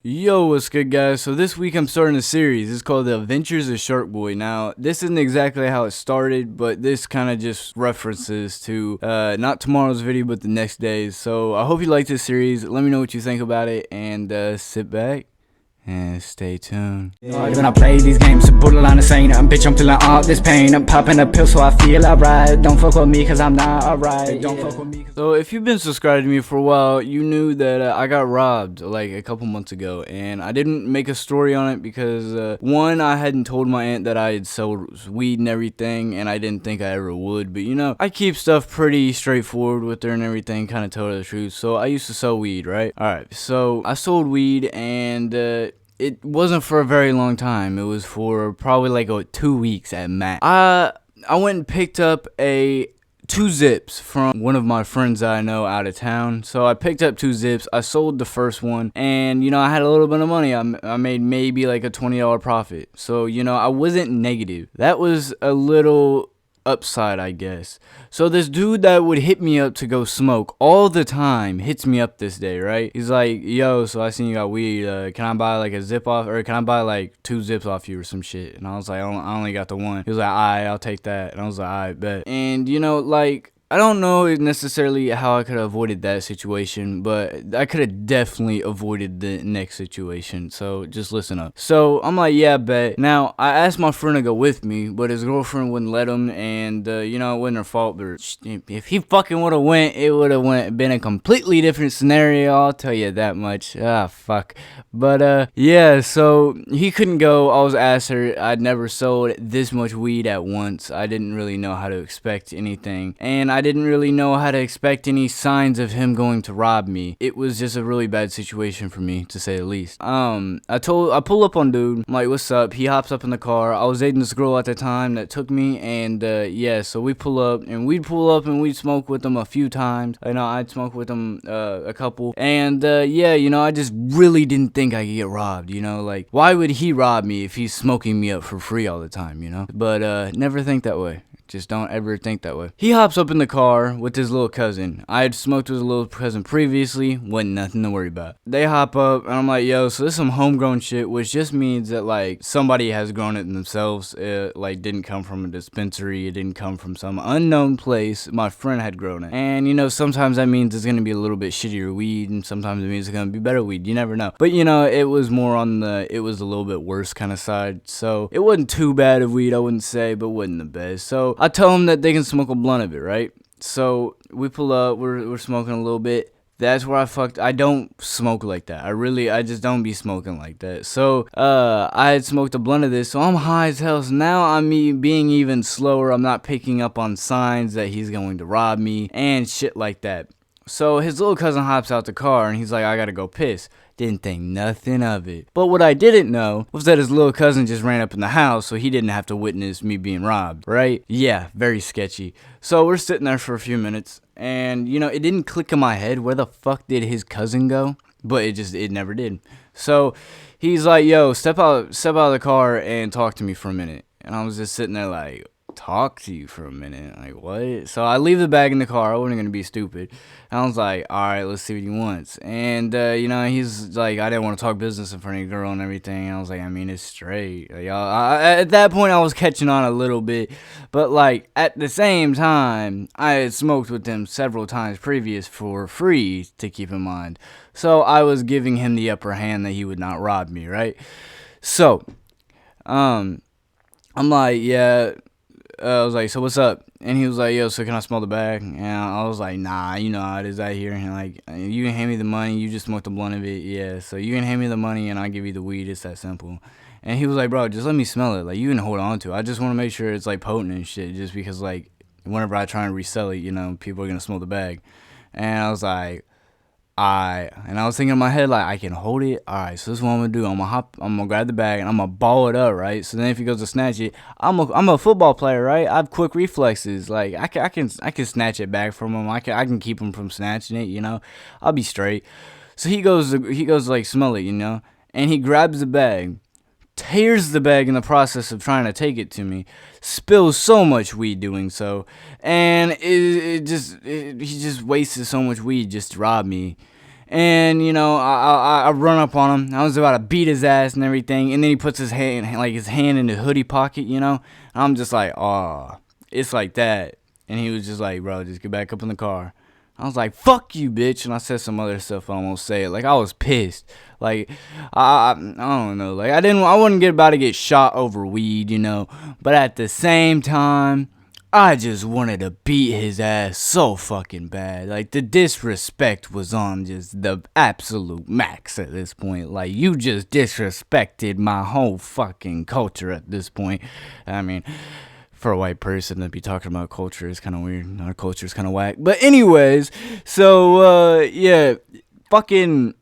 Yo, what's good, guys? So this week I'm starting a series. It's called The Adventures of Shark Boy. Now, this isn't exactly how it started, but this kind of just references to not tomorrow's video, but the next day's. So I hope you like this series. Let me know what you think about it, and sit back and stay tuned. When I play these games, a borderline insane. Bitch, I'm feeling all this pain. I'm popping a pill so I feel alright. Don't fuck with me cause I'm not alright. Don't fuck with me. So if you've been subscribed to me for a while, you knew that I got robbed like a couple months ago, and I didn't make a story on it because one, I hadn't told my aunt that I had sold weed and everything, and I didn't think I ever would. But you know, I keep stuff pretty straightforward with her and everything, kind of tell her the truth. So I used to sell weed, right? All right, so I sold weed, and it wasn't for a very long time. It was for probably like 2 weeks at max. I went and picked up two zips from one of my friends that I know out of town. So I picked up two zips. I sold the first one, and you know, I had a little bit of money. I made maybe like a $20 profit. So you know, I wasn't negative. That was a little upside, I guess. So this dude that would hit me up to go smoke all the time hits me up this day, right? He's like, yo, so I seen you got weed, can I buy like a zip off, or can I buy like 2 zips off you or some shit? And I was like, I only got the one. He was like, alright, I'll take that. And I was like, alright, bet. And you know, like, I don't know necessarily how I could have avoided that situation, but I could have definitely avoided the next situation. So just listen up. So I'm like, yeah, bet. Now I asked my friend to go with me, but his girlfriend wouldn't let him, and you know, it wasn't her fault. But if he fucking would have went, it would have been a completely different scenario. I'll tell you that much. Ah, fuck. But yeah. So he couldn't go. I was asked her. I'd never sold this much weed at once. I didn't really know how to expect anything, and I didn't really know how to expect any signs of him going to rob me. It was just a really bad situation for me, to say the least. I pull up on dude. I'm like, what's up? He hops up in the car. I was dating this girl at the time that took me, and yeah, so we pull up, and we'd smoke with him a few times. I know I'd smoke with him a couple, and yeah, you know, I just really didn't think I could get robbed. You know, like, why would he rob me if he's smoking me up for free all the time? You know, but never think that way. Just don't ever think that way. He hops up in the car with his little cousin. I had smoked with his little cousin previously. Wasn't nothing to worry about. They hop up, and I'm like, yo, so this is some homegrown shit, which just means that, like, somebody has grown it themselves. It, like, didn't come from a dispensary. It didn't come from some unknown place. My friend had grown it. And, you know, sometimes that means it's going to be a little bit shittier weed, and sometimes it means it's going to be better weed. You never know. But, you know, it was more on it was a little bit worse kind of side. So, it wasn't too bad of weed, I wouldn't say, but wasn't the best. So, I tell them that they can smoke a blunt of it, right? So we pull up, we're smoking a little bit. That's where I don't smoke like that. I just don't be smoking like that. So I had smoked a blunt of this, so I'm high as hell. So now I'm being even slower. I'm not picking up on signs that he's going to rob me and shit like that. So his little cousin hops out the car, and he's like, I gotta go piss. Didn't think nothing of it. But what I didn't know was that his little cousin just ran up in the house, so he didn't have to witness me being robbed, right? Yeah, very sketchy. So we're sitting there for a few minutes, and you know, it didn't click in my head where the fuck did his cousin go, but it never did. So he's like, yo, step out of the car and talk to me for a minute. And I was just sitting there like, talk to you for a minute, like, what? So I leave the bag in the car. I wasn't gonna be stupid. And I was like, all right, let's see what he wants. And you know, he's like, I didn't want to talk business in front of your girl and everything. And I was like, I mean, it's straight, like, at that point I was catching on a little bit, but like at the same time, I had smoked with him several times previous for free, to keep in mind. So I was giving him the upper hand that he would not rob me, right? So I'm like, yeah. I was like, so what's up? And he was like, yo, so can I smell the bag? And I was like, nah, you know how it is out here. And like, you can hand me the money. You just smoked a blunt of it. Yeah, so you can hand me the money and I'll give you the weed. It's that simple. And he was like, bro, just let me smell it. Like, you can hold on to it. I just want to make sure it's like potent and shit, just because like whenever I try and resell it, you know, people are going to smell the bag. And I was like, and I was thinking in my head, like, I can hold it. Alright, so this is what I'm gonna do. I'm gonna grab the bag and I'm gonna ball it up, right? So then if he goes to snatch it, I'm a football player, right? I have quick reflexes. Like, I can snatch it back from him. I can keep him from snatching it, you know? I'll be straight. So he goes to like smell it, you know? And he grabs the bag, tears the bag in the process of trying to take it to me, spills so much weed doing so, and he just wasted so much weed just to rob me. And you know, I run up on him. I was about to beat his ass and everything, and then he puts his hand in his hoodie pocket, you know. And I'm just like, oh, it's like that. And he was just like, bro, just get back up in the car. I was like, fuck you, bitch. And I said some other stuff I almost say it. Like, I was pissed. Like, I don't know. Like, I wasn't about to get shot over weed, you know. But at the same time, I just wanted to beat his ass so fucking bad. Like, the disrespect was on just the absolute max at this point. Like, you just disrespected my whole fucking culture at this point. I mean, for a white person to be talking about culture is kind of weird. Our culture is kind of whack. But anyways, so, yeah, fucking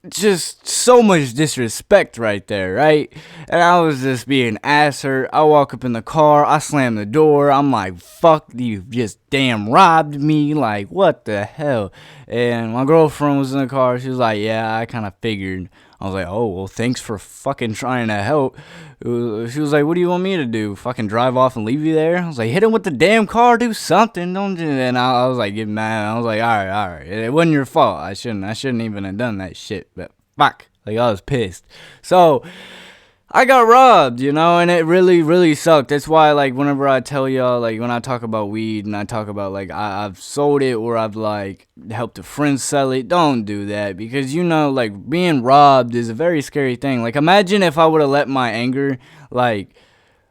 just so much disrespect right there, right? And I was just being ass hurt. I walk up in the car, I slam the door, I'm like, fuck, you just damn robbed me, like, what the hell? And my girlfriend was in the car, she was like, yeah, I kind of figured. I was like, oh, well, thanks for fucking trying to help. She was like, what do you want me to do? Fucking drive off and leave you there? I was like, hit him with the damn car, do something. Don't do that. And I was like, getting mad. I was like, all right. It wasn't your fault. I shouldn't even have done that shit. But fuck. Like, I was pissed. So, I got robbed, you know, and it really, really sucked. That's why, like, whenever I tell y'all, like, when I talk about weed and I talk about, like, I've sold it or I've, like, helped a friend sell it, don't do that. Because, you know, like, being robbed is a very scary thing. Like, imagine if I would have let my anger, like,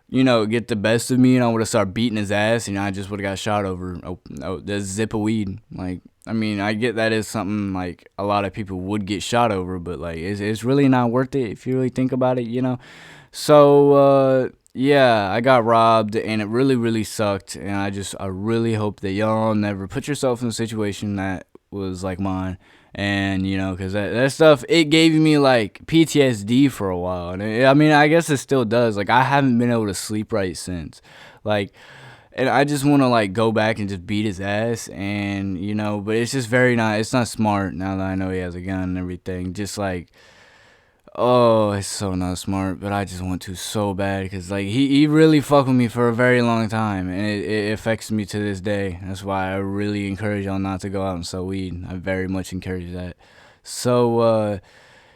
you know, get the best of me and I would have started beating his ass and I just would have got shot over the zip of weed. Like, I mean, I get that is something, like, a lot of people would get shot over, but, like, it's really not worth it if you really think about it, you know? So, yeah, I got robbed, and it really, really sucked, and I really hope that y'all never put yourself in a situation that was like mine, and, you know, because that stuff, it gave me, like, PTSD for a while, and I mean, I guess it still does. Like, I haven't been able to sleep right since, like, and I just want to, like, go back and just beat his ass, and, you know, but it's just it's not smart now that I know he has a gun and everything. Just, like, oh, it's so not smart, but I just want to so bad, because, like, he really fucked with me for a very long time, and it affects me to this day. That's why I really encourage y'all not to go out and sell weed. I very much encourage that. So,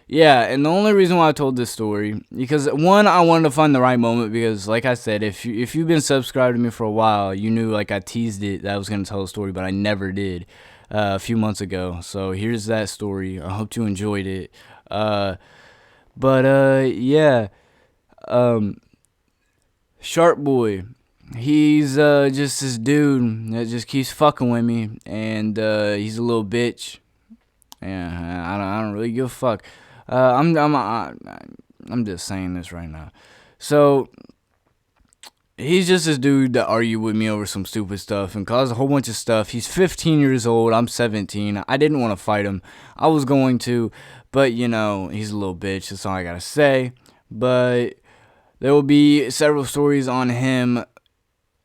yeah, and the only reason why I told this story, because one, I wanted to find the right moment, because like I said, if you've been subscribed to me for a while, you knew, like, I teased it that I was going to tell a story, but I never did a few months ago. So here's that story. I hope you enjoyed it. Yeah, Sharp Boy, he's just this dude that just keeps fucking with me, and he's a little bitch. Yeah, I don't really give a fuck. I'm just saying this right now. So, he's just this dude that argued with me over some stupid stuff and caused a whole bunch of stuff. He's 15 years old. I'm 17. I didn't want to fight him. I was going to, but, you know, he's a little bitch. That's all I gotta say. But there will be several stories on him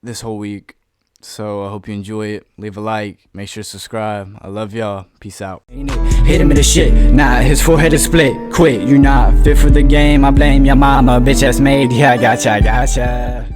this whole week. So I hope you enjoy it. Leave a like. Make sure to subscribe. I love y'all. Peace out. Hit him in the shit, nah, his forehead is split. Quit, you not fit for the game, I blame your mama, bitch ass made, yeah, I gotcha.